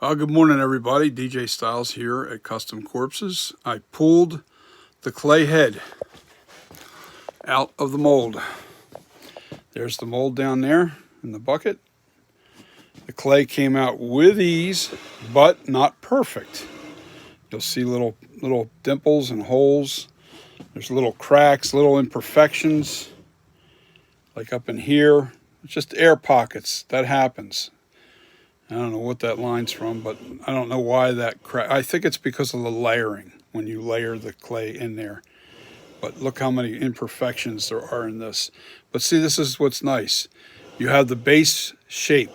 Good morning, everybody. DJ Styles here at Custom Corpses. I pulled the clay head out of the mold. There's the mold down there in the bucket. The clay came out with ease, but not perfect. You'll see little dimples and holes. There's little cracks, little imperfections, like up in here. It's just air pockets. That happens. I don't know what that line's from, but I don't know why that crack. I think it's because of the layering when you layer the clay in there. But look how many imperfections there are in this. But see, this is what's nice. You have the base shape,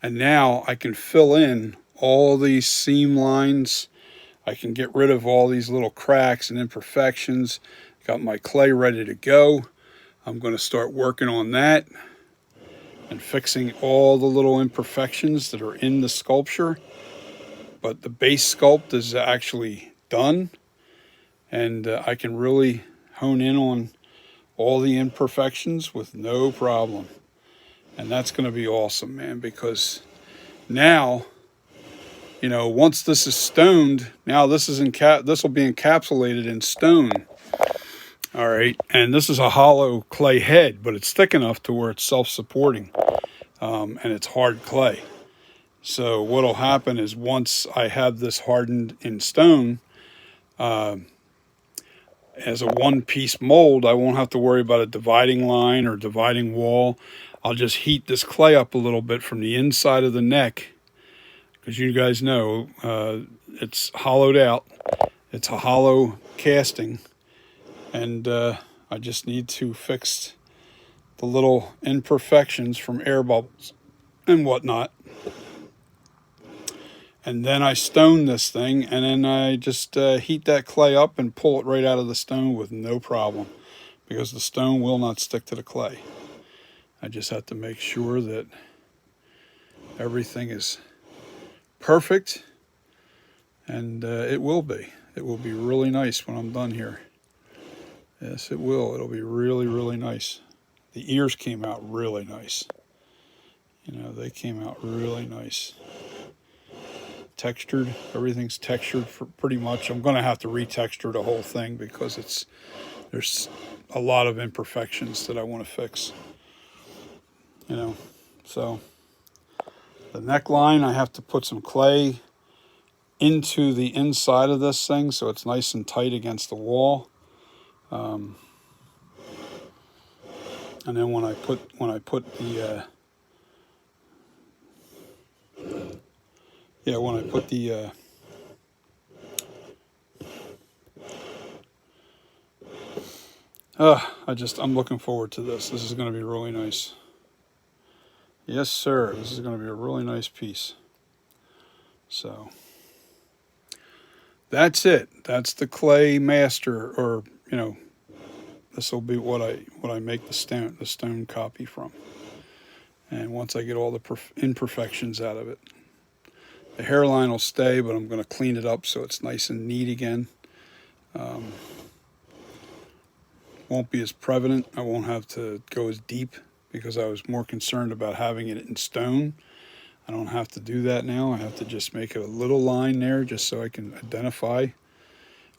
and now I can fill in all these seam lines. I can get rid of all these little cracks and imperfections. Got my clay ready to go. I'm going to start working on that and fixing all the little imperfections that are in the sculpture. But the base sculpt is actually done, and I can really hone in on all the imperfections with no problem. And that's going to be awesome, man, because now, once this is stoned, now this will be encapsulated in stone. All right, and this is a hollow clay head, but it's thick enough to where it's self-supporting, and it's hard clay. So what'll happen is once I have this hardened in stone, as a one-piece mold, I won't have to worry about a dividing line or dividing wall. I'll just heat this clay up a little bit from the inside of the neck, because you guys know it's hollowed out. It's a hollow casting, and I just need to fix the little imperfections from air bubbles and whatnot. And then I stone this thing, and then I just heat that clay up and pull it right out of the stone with no problem, because the stone will not stick to the clay. I just have to make sure that everything is perfect, and it will be. It will be really nice when I'm done here. Yes, it will. It'll be really, really nice. The ears came out really nice. They came out really nice. Textured. Everything's textured for pretty much. I'm going to have to retexture the whole thing because there's a lot of imperfections that I want to fix. So the neckline, I have to put some clay into the inside of this thing so it's nice and tight against the wall. And then when I put the I'm looking forward to this. This is going to be really nice. Yes, sir. This is going to be a really nice piece. So that's it. That's the clay master, or this will be what I make the stone copy from. And once I get all the imperfections out of it, the hairline will stay, but I'm going to clean it up so it's nice and neat again. Won't be as prevalent. I won't have to go as deep because I was more concerned about having it in stone. I don't have to do that now. I have to just make a little line there just so I can identify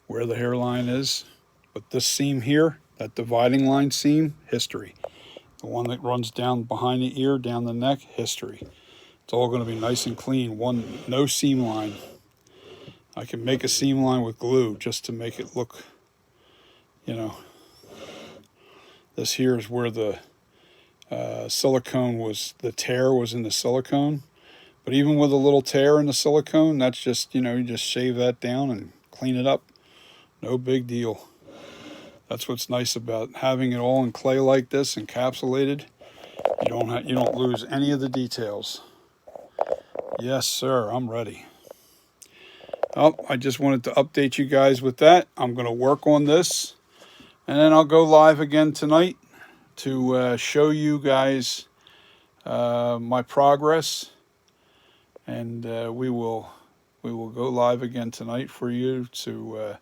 where the hairline is. But this seam here, that dividing line seam, history. The one that runs down behind the ear, down the neck, history. It's all going to be nice and clean. No seam line. I can make a seam line with glue just to make it look, This here is where the silicone the tear was in the silicone. But even with a little tear in the silicone, that's just, you just shave that down and clean it up. No big deal. That's what's nice about having it all in clay like this, encapsulated. You don't lose any of the details. Yes, sir, I'm ready. Oh, I just wanted to update you guys with that. I'm going to work on this, and then I'll go live again tonight to show you guys my progress, and we will go live again tonight for you to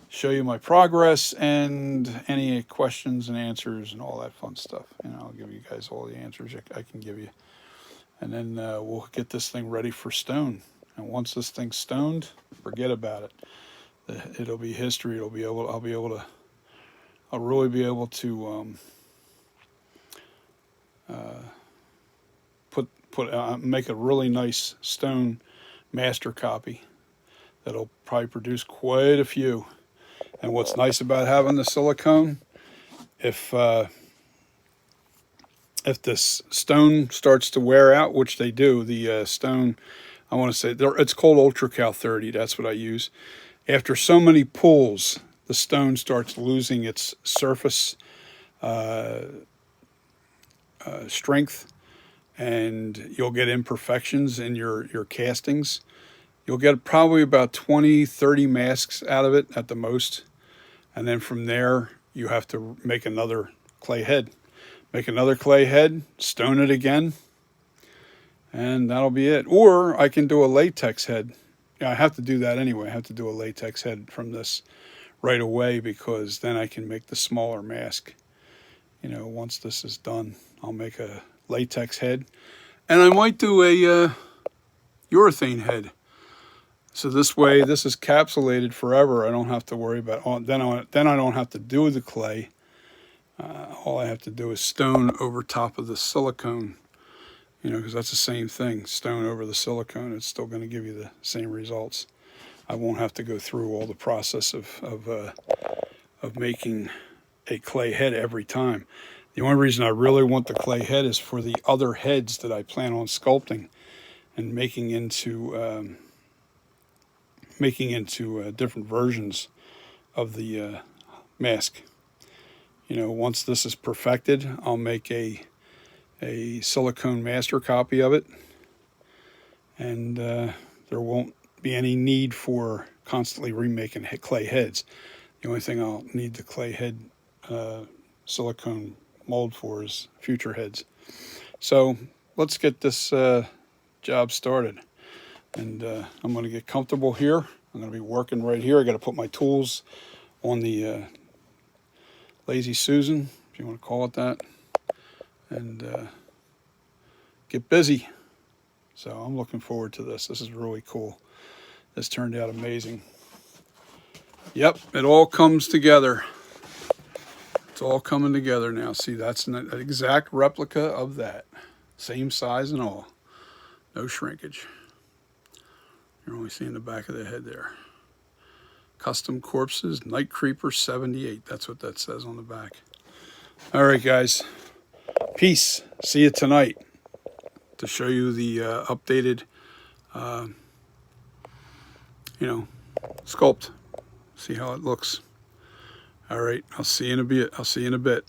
show you my progress and any questions and answers and all that fun stuff. I'll give you guys all the answers I can give you, and then we'll get this thing ready for stone. And once this thing's stoned, forget about it. It'll be history. I'll really be able to make a really nice stone master copy that'll probably produce quite a few. And what's nice about having the silicone, if this stone starts to wear out, which they do, the stone, I want to say, it's called Ultra Cal 30. That's what I use. After so many pulls, the stone starts losing its surface strength, and you'll get imperfections in your castings. You'll get probably about 20, 30 masks out of it at the most. And then from there, you have to make another clay head. Make another clay head, stone it again, and that'll be it. Or I can do a latex head. Yeah, I have to do that anyway. I have to do a latex head from this right away, because then I can make the smaller mask. You know, once this is done, I'll make a latex head. And I might do a urethane head. So this way, this is capsulated forever. I don't have to worry about, then I don't have to do the clay. All I have to do is stone over top of the silicone, you know, because that's the same thing. Stone over the silicone, it's still going to give you the same results. I won't have to go through all the process of making a clay head every time. The only reason I really want the clay head is for the other heads that I plan on sculpting and making into different versions of the mask. You know, once this is perfected, I'll make a silicone master copy of it, and there won't be any need for constantly remaking clay heads. The only thing I'll need the clay head silicone mold for is future heads. So let's get this job started. And I'm going to get comfortable here. I'm going to be working right here. I got to put my tools on the Lazy Susan, if you want to call it that, and get busy. So I'm looking forward to this. This is really cool. This turned out amazing. Yep, it all comes together. It's all coming together now. See, that's an exact replica of that. Same size and all. No shrinkage. You're only seeing the back of the head there. Custom Corpses, Night Creeper 78. That's what that says on the back. All right, guys. Peace. See you tonight to show you the updated, sculpt. See how it looks. All right. I'll see you in a bit.